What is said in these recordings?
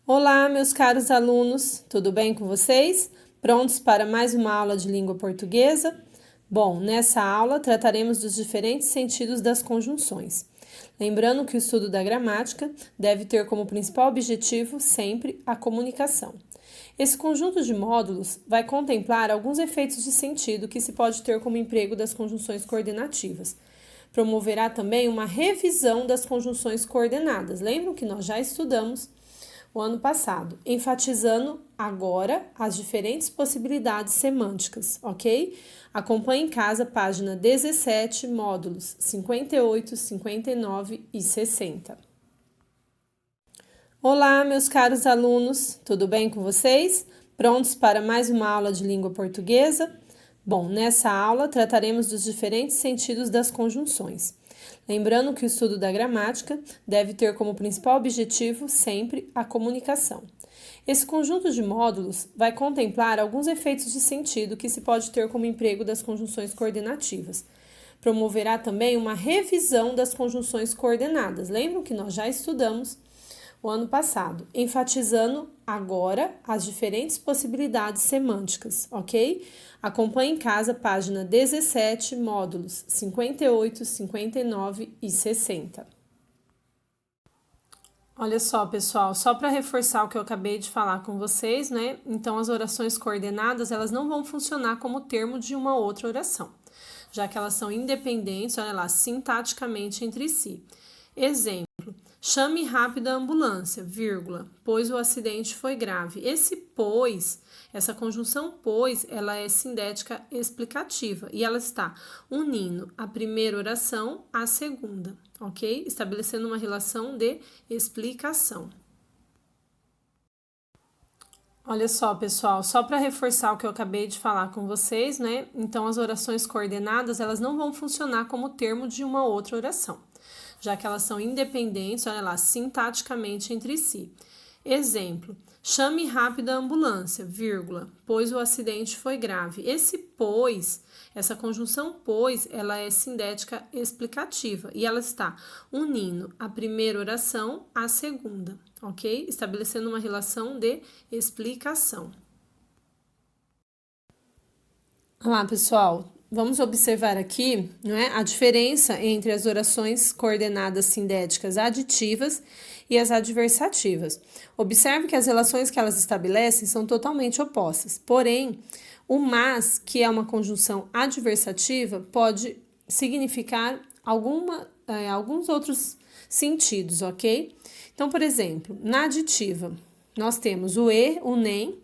Olá, meus caros alunos, tudo bem com vocês? Prontos para mais uma aula de língua portuguesa? Bom, nessa aula trataremos dos diferentes sentidos das conjunções. Lembrando que o estudo da gramática deve ter como principal objetivo sempre a comunicação. Esse conjunto de módulos vai contemplar alguns efeitos de sentido que se pode ter como emprego das conjunções coordenativas. Promoverá também uma revisão das conjunções coordenadas. Lembram que nós já estudamos o ano passado, enfatizando agora as diferentes possibilidades semânticas, ok? Acompanhe em casa, página 17, módulos 58, 59 e 60. Olá, meus caros alunos, tudo bem com vocês? Prontos para mais uma aula de língua portuguesa? Bom, nessa aula trataremos dos diferentes sentidos das conjunções. Lembrando que o estudo da gramática deve ter como principal objetivo sempre a comunicação. Esse conjunto de módulos vai contemplar alguns efeitos de sentido que se pode ter como emprego das conjunções coordenativas. Promoverá também uma revisão das conjunções coordenadas. Lembram que nós já estudamos o ano passado, enfatizando agora as diferentes possibilidades semânticas, ok? Acompanhe em casa, página 17, módulos 58, 59 e 60. Olha só, pessoal, só para reforçar o que eu acabei de falar com vocês, né? Então, as orações coordenadas, elas não vão funcionar como termo de uma outra oração, já que elas são independentes, olha lá, sintaticamente entre si. Exemplo: chame rápido a ambulância, vírgula, pois o acidente foi grave. Esse pois, essa conjunção pois, ela é sindética explicativa e ela está unindo a primeira oração à segunda, ok? Estabelecendo uma relação de explicação. Olha só, pessoal, só para reforçar o que eu acabei de falar com vocês, né? Então, as orações coordenadas, elas não vão funcionar como termo de uma outra oração, já que elas são independentes, olha lá, sintaticamente entre si. Exemplo: chame rápido a ambulância, vírgula, pois o acidente foi grave. Esse pois, essa conjunção pois, ela é sindética explicativa e ela está unindo a primeira oração à segunda, ok? Estabelecendo uma relação de explicação. Olá, pessoal. Vamos observar aqui, não é, a diferença entre as orações coordenadas sindéticas aditivas e as adversativas. Observe que as relações que elas estabelecem são totalmente opostas. Porém, o mas, que é uma conjunção adversativa, pode significar alguns outros sentidos, ok? Então, por exemplo, na aditiva, nós temos o e, o nem,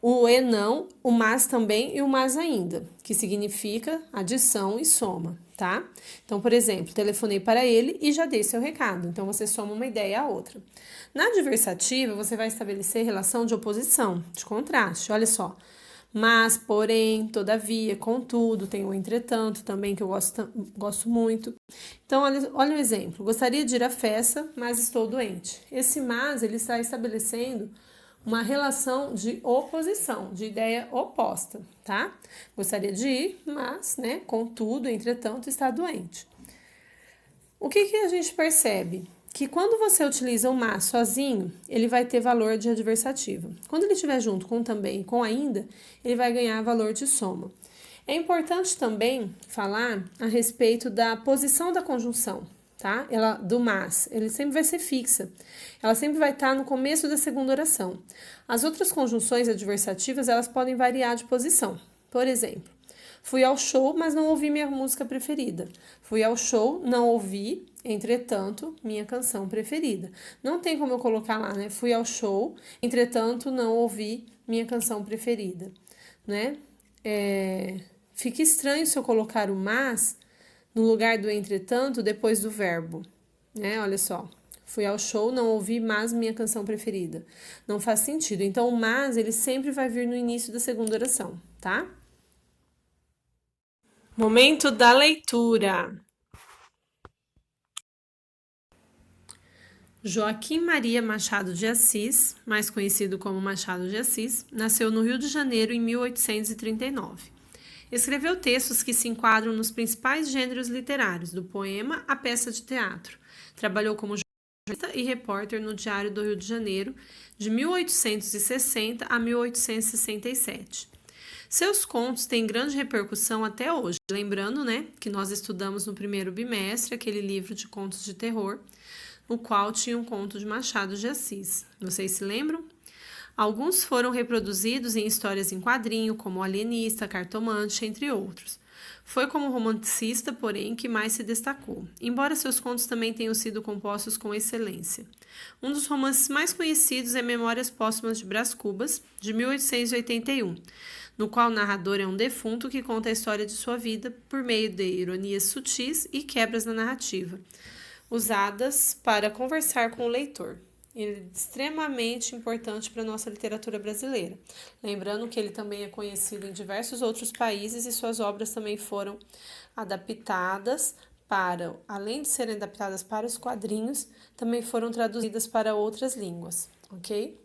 o e não, o mas também e o mas ainda, que significa adição e soma, tá? Então, por exemplo, telefonei para ele e já dei seu recado. Então, você soma uma ideia à outra. Na adversativa, você vai estabelecer relação de oposição, de contraste. Olha só. Mas, porém, todavia, contudo, tem o entretanto também, que eu gosto muito. Então, olha o exemplo. Gostaria de ir à festa, mas estou doente. Esse mas, ele está estabelecendo uma relação de oposição, de ideia oposta, tá? Gostaria de ir, mas, né, contudo, entretanto, está doente. O que a gente percebe? Que quando você utiliza o mas sozinho, ele vai ter valor de adversativa. Quando ele estiver junto com também e com ainda, ele vai ganhar valor de soma. É importante também falar a respeito da posição da conjunção, tá? Ela, do mas, ele sempre vai ser fixa. Ela sempre vai estar no começo da segunda oração. As outras conjunções adversativas, elas podem variar de posição. Por exemplo, fui ao show, mas não ouvi minha música preferida. Fui ao show, não ouvi, entretanto, minha canção preferida. Não tem como eu colocar lá, né? Fui ao show, entretanto, não ouvi minha canção preferida, né? Fica estranho se eu colocar o mas no lugar do entretanto depois do verbo, né? Olha só. Fui ao show, não ouvi, mas minha canção preferida. Não faz sentido. Então, o mas, ele sempre vai vir no início da segunda oração, tá? Momento da leitura. Joaquim Maria Machado de Assis, mais conhecido como Machado de Assis, nasceu no Rio de Janeiro em 1839. Escreveu textos que se enquadram nos principais gêneros literários, do poema à peça de teatro. Trabalhou como e repórter no Diário do Rio de Janeiro, de 1860 a 1867. Seus contos têm grande repercussão até hoje. Lembrando, né, que nós estudamos no primeiro bimestre aquele livro de contos de terror, no qual tinha um conto de Machado de Assis. Vocês se lembram? Alguns foram reproduzidos em histórias em quadrinho, como O Alienista, Cartomante, entre outros. Foi como romancista, porém, que mais se destacou, embora seus contos também tenham sido compostos com excelência. Um dos romances mais conhecidos é Memórias Póstumas de Brás Cubas, de 1881, no qual o narrador é um defunto que conta a história de sua vida por meio de ironias sutis e quebras na narrativa, usadas para conversar com o leitor. Ele é extremamente importante para a nossa literatura brasileira. Lembrando que ele também é conhecido em diversos outros países e suas obras também foram adaptadas para, além de serem adaptadas para os quadrinhos, também foram traduzidas para outras línguas, ok?